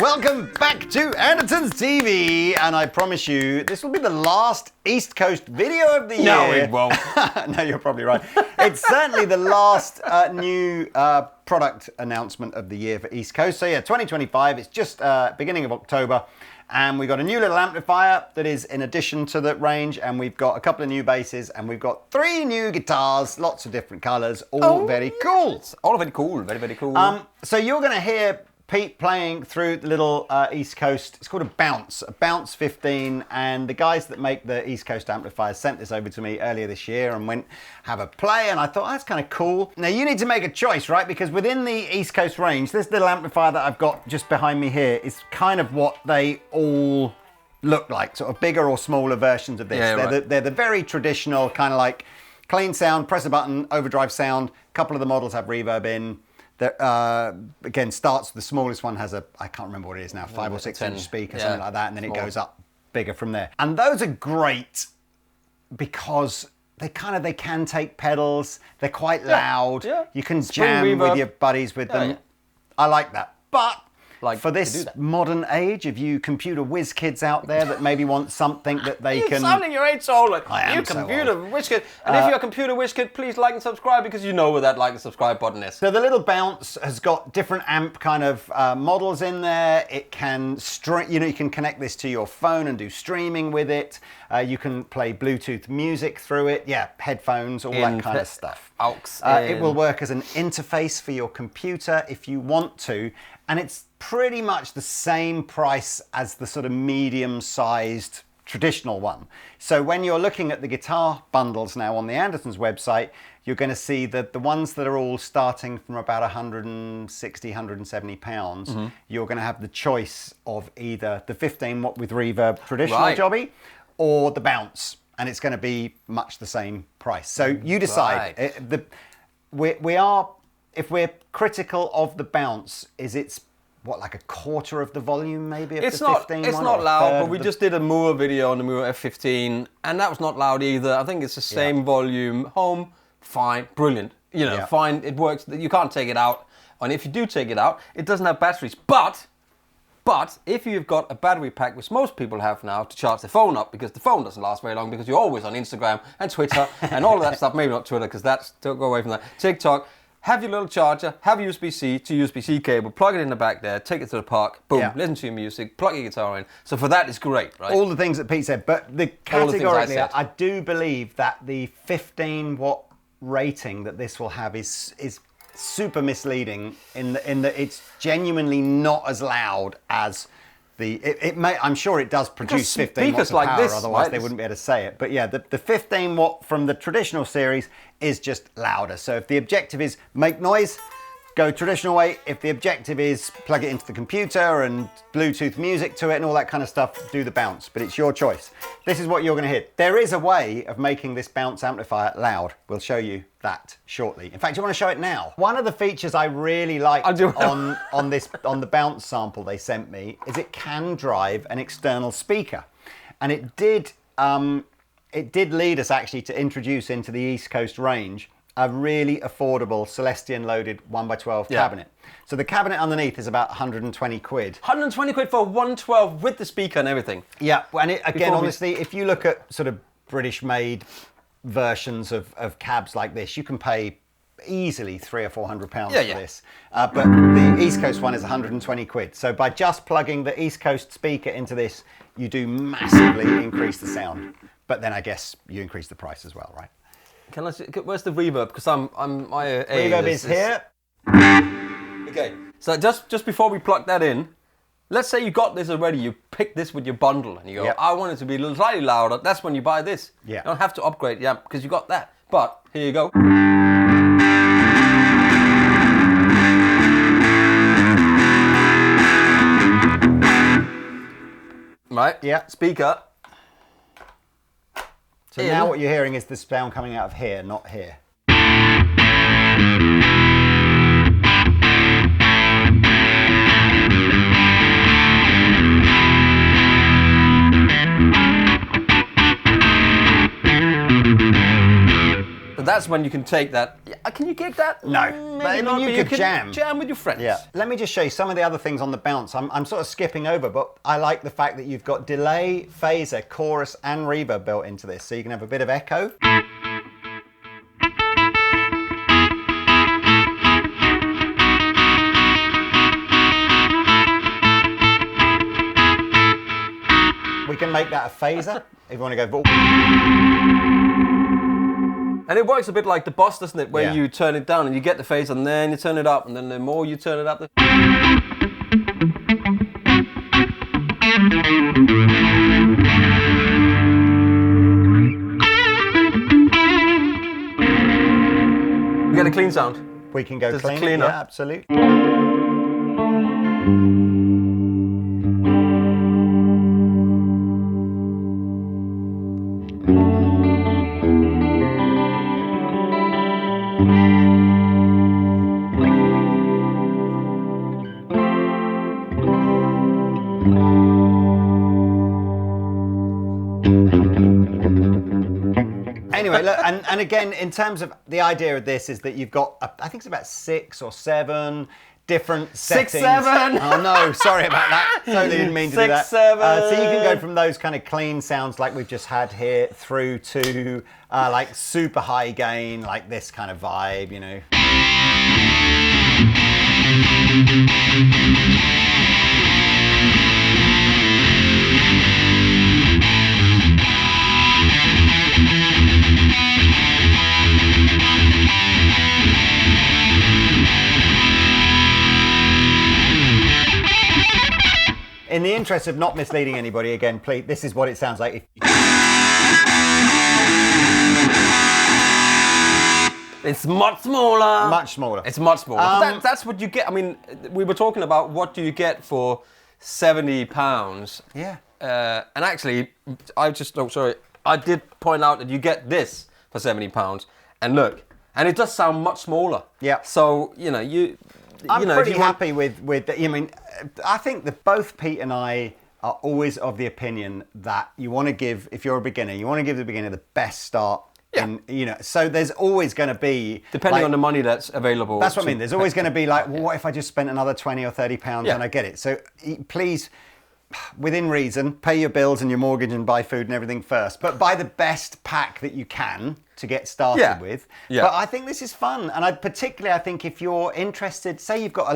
Welcome back to Andertons TV, and I promise you, this will be the last East Coast video of the year. No, it won't. No, you're probably right. It's certainly the last new product announcement of the year for East Coast. So yeah, 2025, it's just beginning of October, and we've got a new little amplifier that is in addition to the range, and we've got a couple of new basses, and we've got 3 new guitars, lots of different colours, all very cool. All very cool, very, very cool. So you're going to hear Pete playing through the little East Coast. It's called a Bounce 15, and the guys that make the East Coast amplifiers sent this over to me earlier this year and went, have a play, and I thought, that's kind of cool. Now you need to make a choice, right? Because within the East Coast range, this little amplifier that I've got just behind me here is kind of what they all look like, sort of bigger or smaller versions of this. Yeah, they're the very traditional kind of like clean sound, press a button, overdrive sound. A couple of the models have reverb in. That again starts, the smallest one has I can't remember what it is now, 5 or 6 inch speaker, something like that, and then it goes up bigger from there. And those are great because they can take pedals, they're quite loud, you can jam with your buddies with them. I like that. But for this modern age, if you computer whiz kids out there that maybe want something that they can... You're sounding your age so old. I am you so computer whiz kid. And if you're a computer whiz kid, please like and subscribe, because you know where that like and subscribe button is. So the little Bounce has got different amp kind of models in there. It can you can connect this to your phone and do streaming with it. You can play Bluetooth music through it. Yeah, headphones, all that kind of stuff. It will work as an interface for your computer if you want to. And it's pretty much the same price as the sort of medium-sized traditional one. So when you're looking at the guitar bundles now on the Andertons website, you're going to see that the ones that are all starting from about 160, 170 pounds, you're going to have the choice of either the 15 watt with reverb traditional jobby or the Bounce, and it's going to be much the same price. So you decide. If we're critical of the Bounce, it's what, like a quarter of the volume maybe of the 15 It's one, not loud, but we the... just did a Moore video on the Moore F15, and that was not loud either. I think it's the same volume. Home, fine, brilliant. You know, fine, it works. You can't take it out. And if you do take it out, it doesn't have batteries. But if you've got a battery pack, which most people have now, to charge their phone up, because the phone doesn't last very long, because you're always on Instagram and Twitter and all of that stuff. Maybe not Twitter, because don't go away from that. TikTok. Have your little charger, have USB-C to USB-C cable, plug it in the back there, take it to the park, boom, listen to your music, plug your guitar in. So for that, it's great, right? All the things that Pete said, but categorically, I do believe that the 15 watt rating that this will have is super misleading in that it's genuinely not as loud as I'm sure it does produce 15 watts of power, this, otherwise they wouldn't be able to say it. But yeah, the 15 watt from the traditional series is just louder. So if the objective is make noise, go traditional way. If the objective is plug it into the computer and Bluetooth music to it and all that kind of stuff, do the Bounce. But it's your choice. This is what you're going to hear. There is a way of making this Bounce amplifier loud. We'll show you that shortly. In fact, you want to show it now? One of the features I really liked on the Bounce sample they sent me is it can drive an external speaker, and it did lead us actually to introduce into the East Coast range a really affordable Celestion loaded 1x12 cabinet. So the cabinet underneath is about 120 quid. 120 quid for a 112 with the speaker and everything. Yeah, and honestly, if you look at sort of British made versions of cabs like this, you can pay easily £300 or £400 for this. But the East Coast one is 120 quid. So by just plugging the East Coast speaker into this, you do massively increase the sound. But then I guess you increase the price as well, right? Can I see, where's the reverb? Because my reverb is here. Okay, so just before we plug that in, let's say you got this already, you pick this with your bundle, and you go, I want it to be a little slightly louder. That's when you buy this. You don't have to upgrade, because you got that. But here you go. Right? Yeah. Speaker. So now what you're hearing is the sound coming out of here, not here. So that's when you can take that can you gig that? No, Maybe but I mean, not, you could jam. Jam with your friends. Yeah. Let me just show you some of the other things on the bounce. I'm sort of skipping over, but I like the fact that you've got delay, phaser, chorus, and reverb built into this, so you can have a bit of echo. We can make that a phaser if you want to go. And it works a bit like the boss, doesn't it? Where Yeah. you turn it down and you get the phaser, and then you turn it up, and then the more you turn it up, you get a clean sound. We can go Does it clean. clean Yeah, up? absolutely. Anyway, look, and again, in terms of the idea of this is that you've got, I think it's about 6 or 7 different settings. 6, 7. Oh no, sorry about that. Totally didn't mean to do that. 6, 7. So you can go from those kind of clean sounds like we've just had here through to like super high gain, like this kind of vibe, you know. In the interest of not misleading anybody, again, please, this is what it sounds like. It's much smaller. Much smaller. It's much smaller. But that's what you get. I mean, we were talking about what do you get for £70. Yeah. And actually, I did point out that you get this for £70. And look, and it does sound much smaller. Yeah. So, I'm pretty happy with I mean, I think that both Pete and I are always of the opinion that you want to give, if you're a beginner, you want to give the beginner the best start. Yeah. So there's always going to be, depending on the money that's available. That's what I mean. There's always going to be like, well, what if I just spent another 20 or 30 pounds and I get it? So please, within reason, pay your bills and your mortgage and buy food and everything first, but buy the best pack that you can to get started with. Yeah. But I think this is fun, and I think if you're interested, say you've got a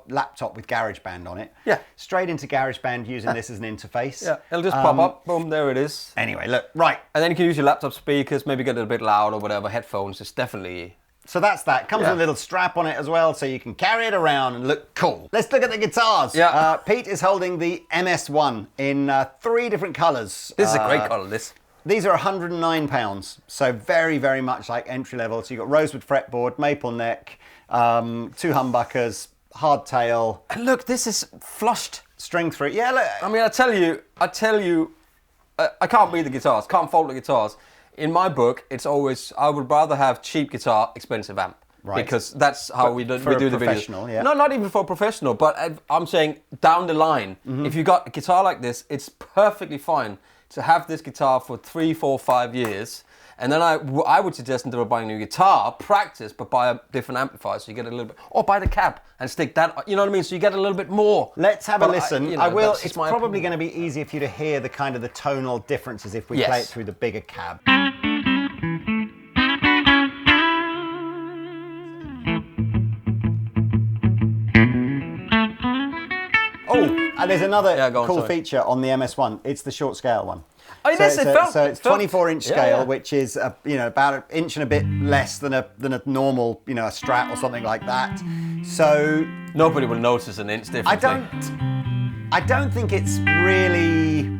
laptop with GarageBand on it, straight into GarageBand using this as an interface. Yeah, it'll just pop up, boom, there it is. Anyway, look, right. And then you can use your laptop speakers, maybe get it a bit loud or whatever, headphones, it's definitely... So that's that. Comes with a little strap on it as well, so you can carry it around and look cool. Let's look at the guitars. Yeah. Pete is holding the MS1 in 3 different colours. This is a great colour, this. These are £109, so very, very much like entry level. So you've got rosewood fretboard, maple neck, 2 humbuckers, hardtail. And look, this is flushed. String through. Yeah, look. I mean, I tell you, I can't beat the guitars, can't fault the guitars. In my book, it's always, I would rather have cheap guitar, expensive amp. Right. Because that's how we do the videos. Professional, yeah. No, not even for a professional, but I'm saying down the line, if you got a guitar like this, it's perfectly fine to have this guitar for 3, 4, 5 years. And then I would suggest instead of buying a new guitar, practice, but buy a different amplifier so you get a little bit, or buy the cab and stick that, you know what I mean? So you get a little bit more. Let's have a listen. It's probably opinion. going to be easier for you to hear the kind of the tonal differences if we play it through the bigger cab. There's another cool feature on the MS1. It's the short scale one. Oh, so it's 24-inch scale, which is about an inch and a bit less than a normal a Strat or something like that. So nobody will notice an inch difference. I don't think it's really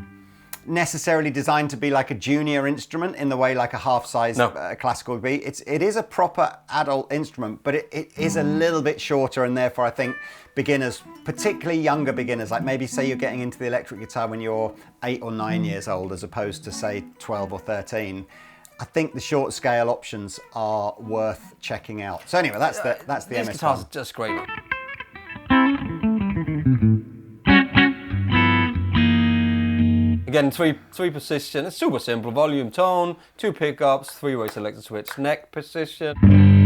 necessarily designed to be like a junior instrument in the way like a half-size classical would be. It is a proper adult instrument, but it is a little bit shorter, and therefore I think beginners, particularly younger beginners, like maybe say you're getting into the electric guitar when you're 8 or 9 years old as opposed to say 12 or 13, I think the short scale options are worth checking out. So anyway, that's the MS1. These guitars are just great. Again, three position. It's super simple. Volume, tone, 2 pickups, 3-way selector switch, neck position.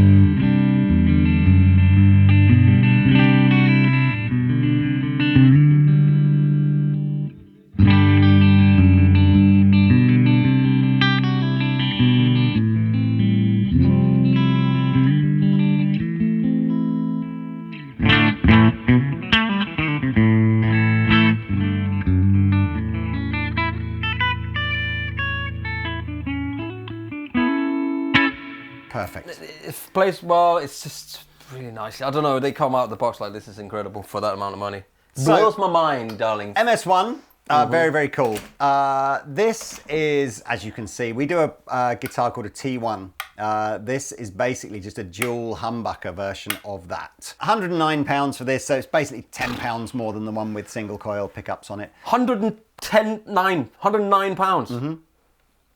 plays well. It's just really nice. I don't know. They come out of the box like this is incredible for that amount of money. Blows my mind, darling. MS1. Very, very cool. This is, as you can see, we do a guitar called a T1. This is basically just a dual humbucker version of that. £109 for this, so it's basically £10 more than the one with single coil pickups on it. £109. Mm-hmm.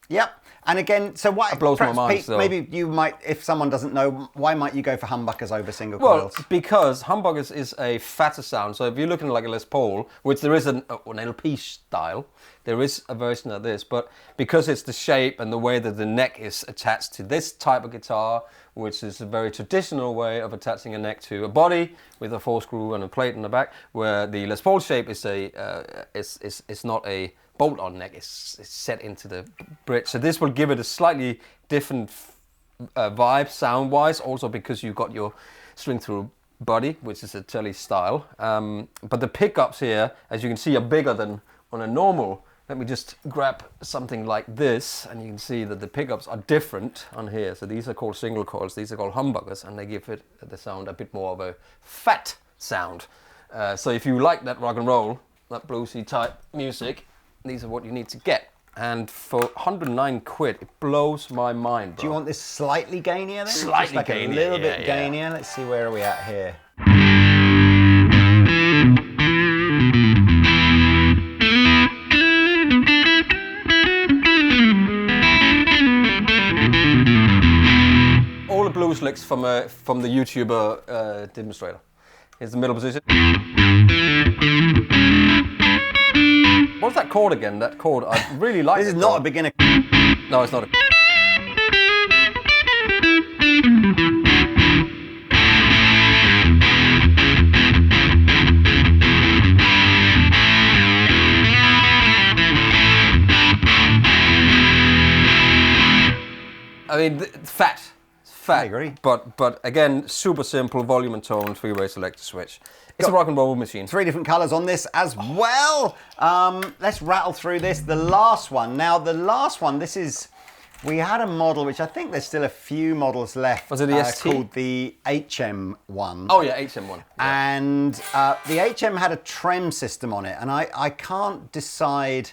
Yep. And again, so why? That blows my mind. Pete, maybe you might, if someone doesn't know, why might you go for humbuckers over single coils? Well, because humbuckers is a fatter sound. So if you're looking at like a Les Paul, which there is an LP style, there is a version of this, but because it's the shape and the way that the neck is attached to this type of guitar, which is a very traditional way of attaching a neck to a body with a 4-screw and a plate in the back, where the Les Paul shape is is not a bolt-on neck, it's set into the bridge. So this will give it a slightly different vibe sound-wise, also because you've got your string-through body, which is a Telly style. But the pickups here, as you can see, are bigger than on a normal. Let me just grab something like this, and you can see that the pickups are different on here. So these are called single coils, these are called humbuckers, and they give it the sound a bit more of a fat sound. So if you like that rock and roll, that bluesy type music, these are what you need to get. And for 109 quid, it blows my mind, bro. Do you want this slightly gainier then? Slightly like gainier, a little bit gainier. Let's see, where are we at here? All the blues licks from the YouTuber demonstrator. Here's the middle position. What's that chord again? That chord, I really like. This is not a beginner. No, it's not a. I mean, fat. I agree. But again, super simple volume and tone, 3-way selector switch. It's a rock and roll machine. 3 different colours on this as well. Let's rattle through this. The last one. Now, the last one, this is... We had a model, which I think there's still a few models left. Was it the ST? Called the HM1. Oh, yeah, HM1. Yeah. And the HM had a trem system on it. And I can't decide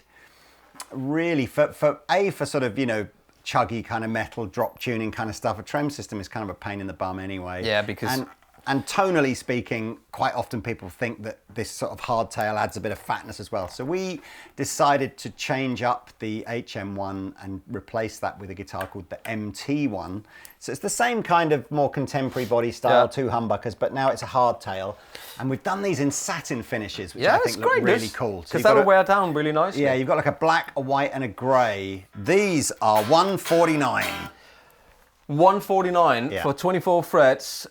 really for sort of, you know, chuggy kind of metal drop tuning kind of stuff. A trem system is kind of a pain in the bum anyway. Yeah, because... And tonally speaking, quite often people think that this sort of hardtail adds a bit of fatness as well. So we decided to change up the HM1 and replace that with a guitar called the MT1. So it's the same kind of more contemporary body style, 2 humbuckers, but now it's a hardtail. And we've done these in satin finishes, which I think look really cool. Because that'll wear down really nicely. Yeah, you've got like a black, a white, and a grey. These are $149. $149 for 24 frets.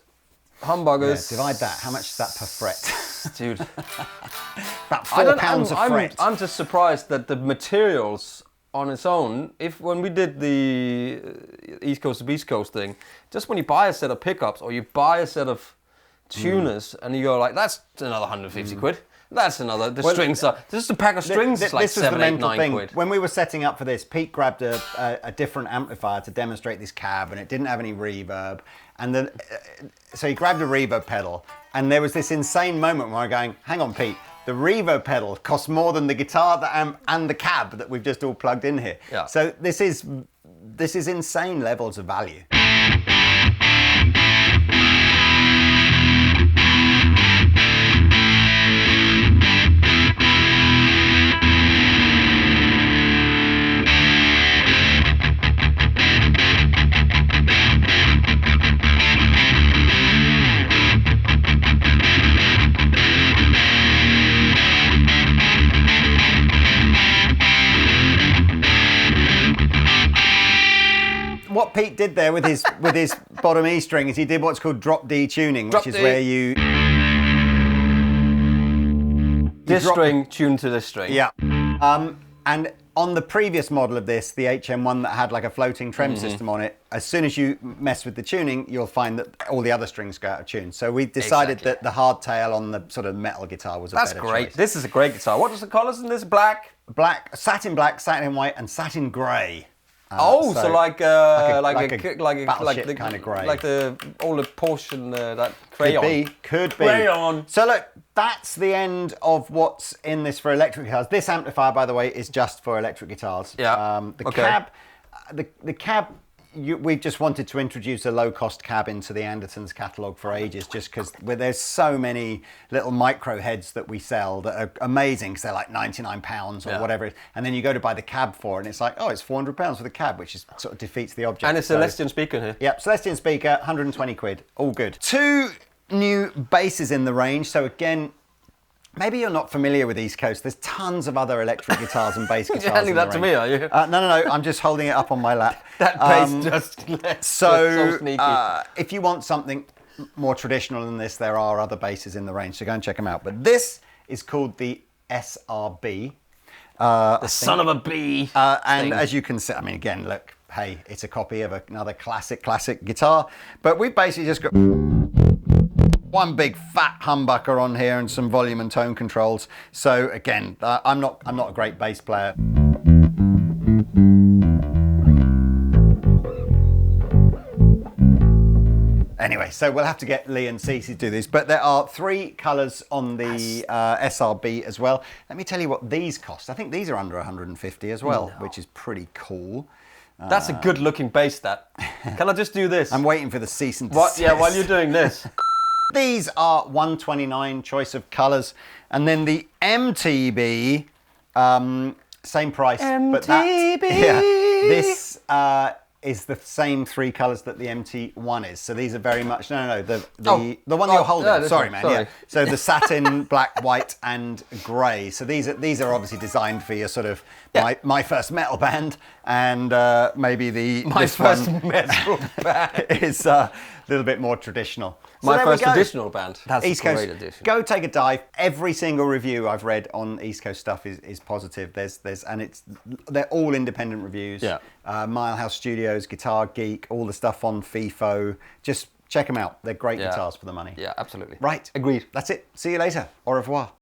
Humbuckers. Yeah, divide that. How much is that per fret? Dude. About £4 a fret. I'm just surprised that the materials on its own, when we did the East Coast to Beast Coast thing, just when you buy a set of pickups or you buy a set of tuners and you go like, that's another 150 quid. That's another. The strings are just a pack of strings. It's like 7, 8, 9 quid. When we were setting up for this, Pete grabbed a different amplifier to demonstrate this cab, and it didn't have any reverb. And then, so he grabbed a reverb pedal, and there was this insane moment where I'm going, "Hang on, Pete. The reverb pedal costs more than the guitar, the amp, and the cab that we've just all plugged in here." Yeah. So this is insane levels of value. What Pete did there with his bottom E string is he did what's called drop D tuning, which is where you this string tuned to this string. Yeah. And on the previous model of this, the HM1 that had like a floating trem system on it, as soon as you mess with the tuning, you'll find that all the other strings go out of tune. So we decided that the hardtail on the sort of metal guitar was a better choice. That's great. This is a great guitar. What is the colours in this? Black? Satin black, satin white, and satin grey. So like battleship kind of grey, like the older portion that crayon. Could be. Crayon. So look, that's the end of what's in this for electric guitars. This amplifier, by the way, is just for electric guitars. Yeah. The cab. We've just wanted to introduce a low-cost cab into the Andertons catalogue for ages, just because there's so many little micro heads that we sell that are amazing, because they're like £99 or whatever, and then you go to buy the cab for it, and it's like, oh, it's £400 for the cab, which is sort of defeats the object. And it's a Celestian speaker here. Yep, Celestian speaker, 120 quid, all good. 2 new basses in the range, so again, maybe you're not familiar with EastCoast. There's tons of other electric guitars and bass guitars. You're handing that to me, are you? No. I'm just holding it up on my lap. That bass just so sneaky. If you want something more traditional than this, there are other basses in the range, so go and check them out. But this is called the SRB. The son of a bee. And as you can see, I mean, again, look, hey, it's a copy of another classic guitar. But we've basically just got one big fat humbucker on here and some volume and tone controls. So again, I'm not a great bass player. Anyway, so we'll have to get Lee and Cece to do this, but there are 3 colours on the SRB as well. Let me tell you what these cost. I think these are under 150 as well, which is pretty cool. That's a good looking bass, that. Can I just do this? I'm waiting for the cease and desist. Yeah, while you're doing this. These are 129 choice of colours, and then the MTB, same price, but this is the same 3 colours that the MT1 is. So these are very much the one you're holding. Sorry, man. Sorry. Yeah. So the satin, black, white, and grey. So these are obviously designed for your sort of my first metal band, and maybe my first metal band is a little bit more traditional. So my first traditional band. That's a great addition. Go take a dive. Every single review I've read on EastCoast stuff is positive. They're all independent reviews. Yeah. Milehouse Studios, Guitar Geek, all the stuff on FIFO. Just check them out. They're great guitars for the money. Yeah, absolutely. Right. Agreed. That's it. See you later. Au revoir.